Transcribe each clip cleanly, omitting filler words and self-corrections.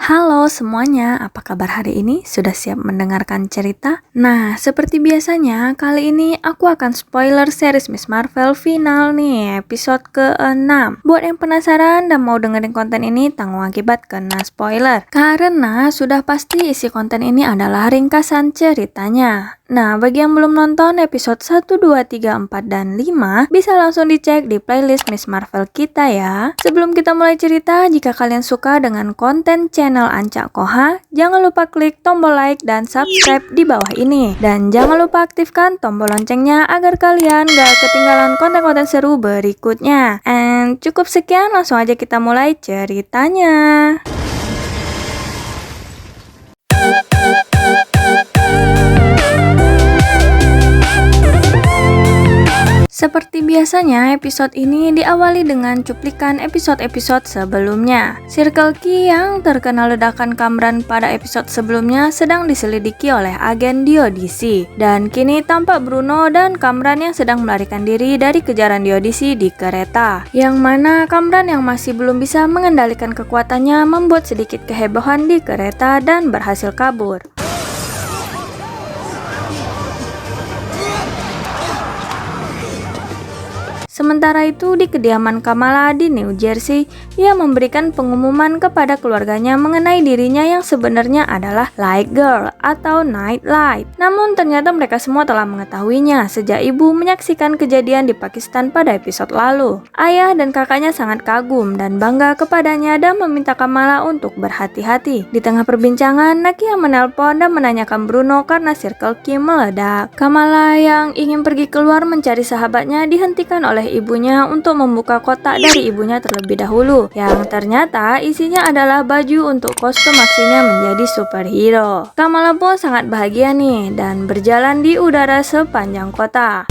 Halo semuanya, apa kabar hari ini? Sudah siap mendengarkan cerita? Nah, seperti biasanya, kali ini aku akan spoiler series Miss Marvel final nih, episode ke-6. Buat yang penasaran dan mau dengerin konten ini, tanggung akibat kena spoiler. Karena sudah pasti isi konten ini adalah ringkasan ceritanya. Nah, bagi yang belum nonton episode 1, 2, 3, 4, dan 5, bisa langsung dicek di playlist Miss Marvel kita ya. Sebelum kita mulai cerita, jika kalian suka dengan konten channel Ancak Koha, jangan lupa klik tombol like dan subscribe di bawah ini. Dan jangan lupa aktifkan tombol loncengnya agar kalian gak ketinggalan konten-konten seru berikutnya. And cukup sekian, langsung aja kita mulai ceritanya. Seperti biasanya, episode ini diawali dengan cuplikan episode-episode sebelumnya. Circle Q yang terkena ledakan Kamran pada episode sebelumnya sedang diselidiki oleh agen Diodisi. Dan kini tampak Bruno dan Kamran yang sedang melarikan diri dari kejaran Diodisi di kereta. Yang mana Kamran yang masih belum bisa mengendalikan kekuatannya membuat sedikit kehebohan di kereta dan berhasil kabur. Sementara itu di kediaman Kamala di New Jersey, ia memberikan pengumuman kepada keluarganya mengenai dirinya yang sebenarnya adalah Light Girl atau Night Light. Namun ternyata mereka semua telah mengetahuinya sejak ibu menyaksikan kejadian di Pakistan pada episode lalu. Ayah dan kakaknya sangat kagum dan bangga kepadanya dan meminta Kamala untuk berhati-hati. Di tengah perbincangan, Nakia menelpon dan menanyakan Bruno karena Circle Q meledak. Kamala yang ingin pergi keluar mencari sahabatnya dihentikan oleh ibunya untuk membuka kotak dari ibunya terlebih dahulu, yang ternyata isinya adalah baju untuk kostum aksinya menjadi superhero. Kamala pun sangat bahagia nih dan berjalan di udara sepanjang kota.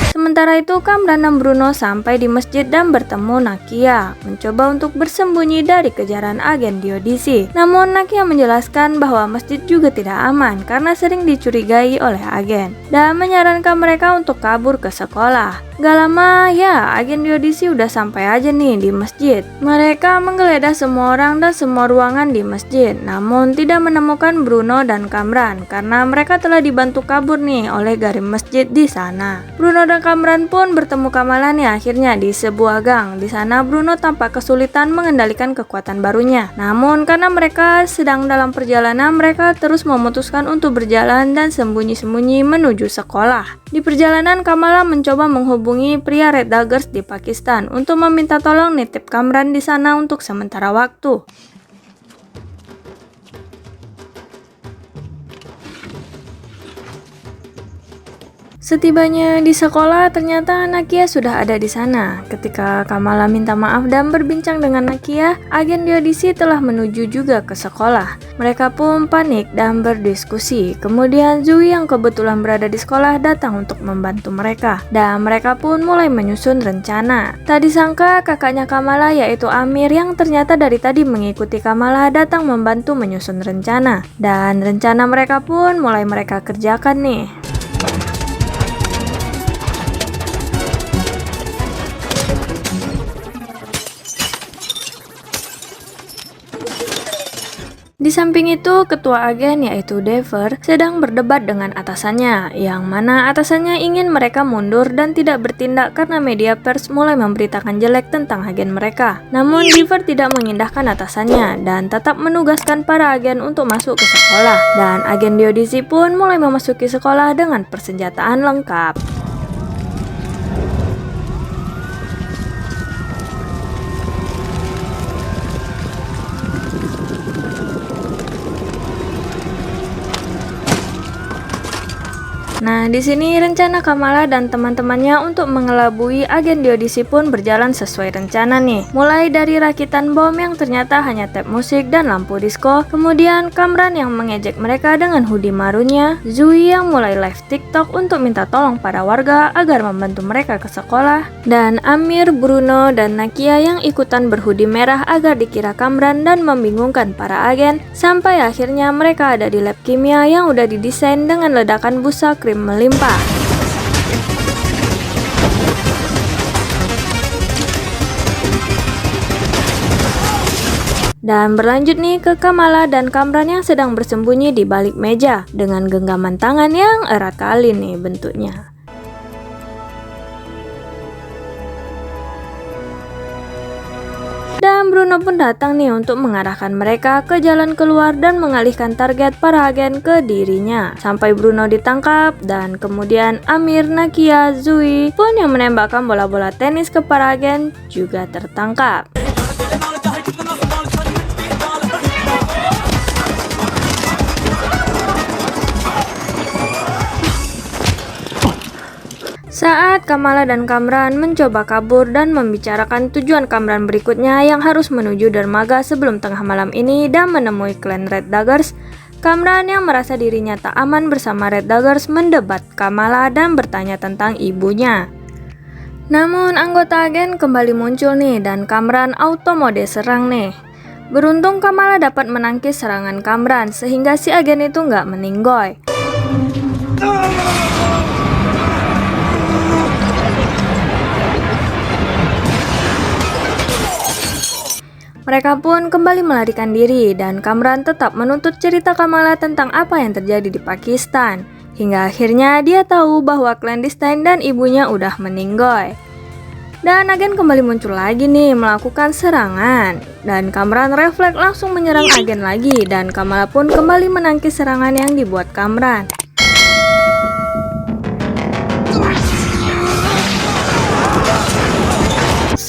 Sementara itu Kamran dan Bruno sampai di masjid dan bertemu Nakia, mencoba untuk bersembunyi dari kejaran agen Diodisi. Namun Nakia menjelaskan bahwa masjid juga tidak aman karena sering dicurigai oleh agen dan menyarankan mereka untuk kabur ke sekolah. Gak lama ya, agen Diodisi udah sampai aja nih di masjid. Mereka menggeledah semua orang dan semua ruangan di masjid, namun tidak menemukan Bruno dan Kamran karena mereka telah dibantu kabur nih oleh garim masjid di sana. Bruno dan Kamran pun bertemu Kamala nih akhirnya di sebuah gang. Di sana Bruno tampak kesulitan mengendalikan kekuatan barunya. Namun karena mereka sedang dalam perjalanan, mereka terus memutuskan untuk berjalan dan sembunyi-sembunyi menuju sekolah. Di perjalanan Kamala mencoba menghubungi pria Red Daggers di Pakistan untuk meminta tolong nitip Kamran di sana untuk sementara waktu. Setibanya di sekolah, ternyata Nakia sudah ada di sana. Ketika Kamala minta maaf dan berbincang dengan Nakia, agen Diodisi telah menuju juga ke sekolah. Mereka pun panik dan berdiskusi. Kemudian Zui yang kebetulan berada di sekolah datang untuk membantu mereka. Dan mereka pun mulai menyusun rencana. Tak disangka kakaknya Kamala yaitu Amir yang ternyata dari tadi mengikuti Kamala datang membantu menyusun rencana. Dan rencana mereka pun mulai mereka kerjakan nih. Di samping itu, ketua agen yaitu Dever sedang berdebat dengan atasannya, yang mana atasannya ingin mereka mundur dan tidak bertindak karena media pers mulai memberitakan jelek tentang agen mereka. Namun Dever tidak mengindahkan atasannya dan tetap menugaskan para agen untuk masuk ke sekolah. Dan agen Diodisi pun mulai memasuki sekolah dengan persenjataan lengkap. Nah, di sini rencana Kamala dan teman-temannya untuk mengelabui agen Diodisi pun berjalan sesuai rencana nih. Mulai dari rakitan bom yang ternyata hanya tap musik dan lampu disco, kemudian Kamran yang mengejek mereka dengan hoodie marunya, Zui yang mulai live TikTok untuk minta tolong pada warga agar membantu mereka ke sekolah, dan Amir, Bruno, dan Nakia yang ikutan berhoodie merah agar dikira Kamran dan membingungkan para agen, sampai akhirnya mereka ada di lab kimia yang udah didesain dengan ledakan busa krim melimpah. Dan berlanjut nih ke Kamala dan Kamran yang sedang bersembunyi di balik meja dengan genggaman tangan yang erat kali nih bentuknya. Dan Bruno pun datang nih untuk mengarahkan mereka ke jalan keluar dan mengalihkan target para agen ke dirinya. Sampai Bruno ditangkap dan kemudian Amir, Nakia, Zui pun yang menembakkan bola-bola tenis ke para agen juga tertangkap. Saat Kamala dan Kamran mencoba kabur dan membicarakan tujuan Kamran berikutnya yang harus menuju dermaga sebelum tengah malam ini dan menemui klan Red Daggers, Kamran yang merasa dirinya tak aman bersama Red Daggers mendebat Kamala dan bertanya tentang ibunya. Namun anggota agen kembali muncul nih dan Kamran auto mode serang nih. Beruntung Kamala dapat menangkis serangan Kamran sehingga si agen itu nggak meninggoy. Mereka pun kembali melarikan diri dan Kamran tetap menuntut cerita Kamala tentang apa yang terjadi di Pakistan. Hingga akhirnya dia tahu bahwa clandestine dan ibunya udah meninggoy. Dan agen kembali muncul lagi nih melakukan serangan. Dan Kamran refleks langsung menyerang agen lagi dan Kamala pun kembali menangkis serangan yang dibuat Kamran.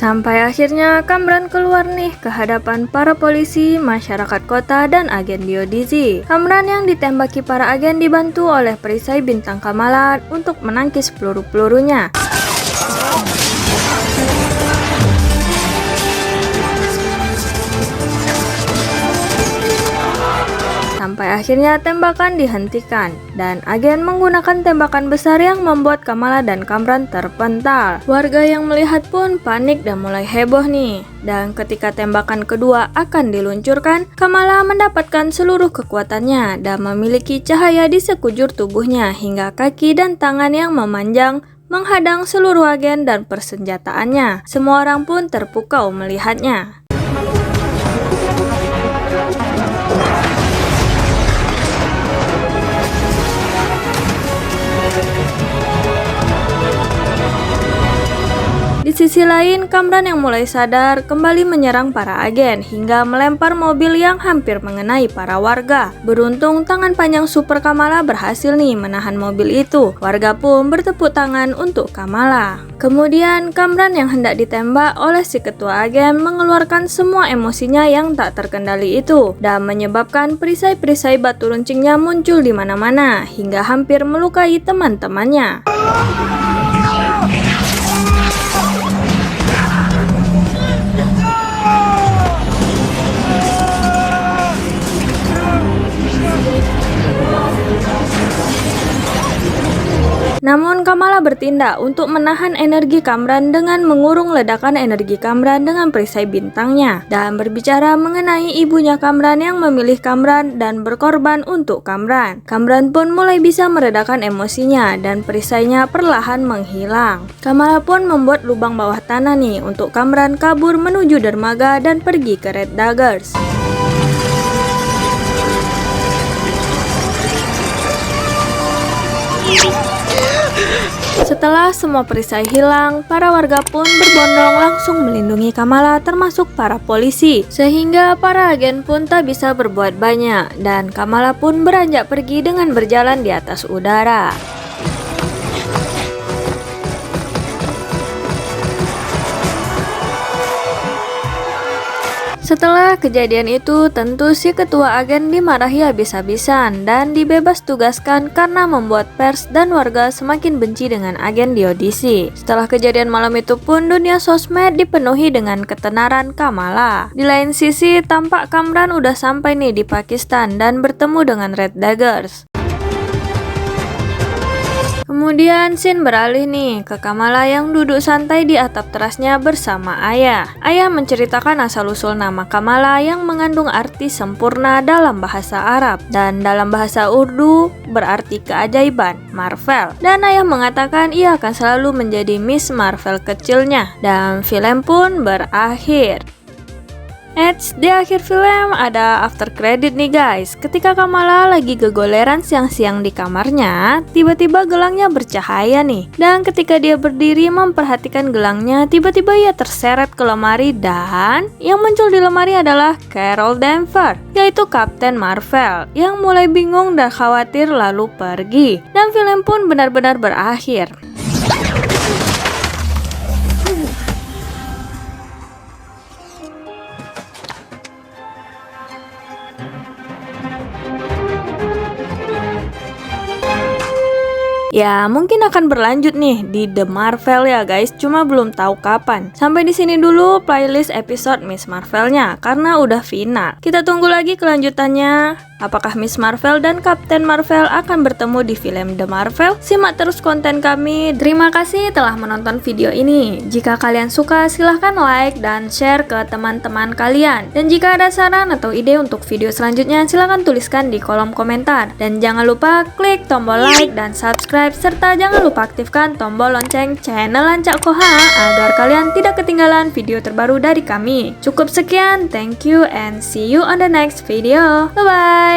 Sampai akhirnya Kamran keluar nih ke hadapan para polisi, masyarakat kota, dan agen Diodizi. Kamran yang ditembaki para agen dibantu oleh perisai bintang Kamala untuk menangkis peluru-pelurunya. Sampai akhirnya tembakan dihentikan dan agen menggunakan tembakan besar yang membuat Kamala dan Kamran terpental. Warga yang melihat pun panik dan mulai heboh nih. Dan ketika tembakan kedua akan diluncurkan, Kamala mendapatkan seluruh kekuatannya dan memiliki cahaya di sekujur tubuhnya hingga kaki dan tangan yang memanjang menghadang seluruh agen dan persenjataannya. Semua orang pun terpukau melihatnya. Di sisi lain, Kamran yang mulai sadar kembali menyerang para agen hingga melempar mobil yang hampir mengenai para warga. Beruntung tangan panjang Super Kamala berhasil nih menahan mobil itu. Warga pun bertepuk tangan untuk Kamala. Kemudian Kamran yang hendak ditembak oleh si ketua agen mengeluarkan semua emosinya yang tak terkendali itu dan menyebabkan perisai-perisai batu runcingnya muncul di mana-mana hingga hampir melukai teman-temannya. Namun Kamala bertindak untuk menahan energi Kamran dengan mengurung ledakan energi Kamran dengan perisai bintangnya dan berbicara mengenai ibunya Kamran yang memilih Kamran dan berkorban untuk Kamran. Kamran pun mulai bisa meredakan emosinya dan perisainya perlahan menghilang. Kamala pun membuat lubang bawah tanah nih untuk Kamran kabur menuju dermaga dan pergi ke Red Daggers. Setelah semua perisai hilang, para warga pun berbondong langsung melindungi Kamala termasuk para polisi. Sehingga para agen pun tak bisa berbuat banyak dan Kamala pun beranjak pergi dengan berjalan di atas udara. Setelah kejadian itu, tentu si ketua agen dimarahi habis-habisan dan dibebas tugaskan karena membuat pers dan warga semakin benci dengan agen Diodizi. Setelah kejadian malam itu pun dunia sosmed dipenuhi dengan ketenaran Kamala. Di lain sisi, tampak Kamran udah sampai nih di Pakistan dan bertemu dengan Red Daggers. Kemudian scene beralih nih ke Kamala yang duduk santai di atap terasnya bersama ayah. Ayah menceritakan asal-usul nama Kamala yang mengandung arti sempurna dalam bahasa Arab dan dalam bahasa Urdu berarti keajaiban, Marvel. Dan ayah mengatakan ia akan selalu menjadi Miss Marvel kecilnya dan film pun berakhir. Eits, di akhir film ada after credit nih guys. Ketika Kamala lagi gegoleran siang-siang di kamarnya, tiba-tiba gelangnya bercahaya nih. Dan ketika dia berdiri memperhatikan gelangnya, tiba-tiba ia terseret ke lemari dan yang muncul di lemari adalah Carol Danvers, yaitu Kapten Marvel, yang mulai bingung dan khawatir lalu pergi. Dan film pun benar-benar berakhir. Ya, mungkin akan berlanjut nih di The Marvel ya guys, cuma belum tahu kapan. Sampai di sini dulu playlist episode Miss Marvel-nya karena udah final. Kita tunggu lagi kelanjutannya. Apakah Miss Marvel dan Captain Marvel akan bertemu di film The Marvel? Simak terus konten kami. Terima kasih telah menonton video ini. Jika kalian suka, silahkan like dan share ke teman-teman kalian. Dan jika ada saran atau ide untuk video selanjutnya, silahkan tuliskan di kolom komentar. Dan jangan lupa klik tombol like dan subscribe, serta jangan lupa aktifkan tombol lonceng channel Lancak Koha agar kalian tidak ketinggalan video terbaru dari kami. Cukup sekian, thank you and see you on the next video. Bye-bye!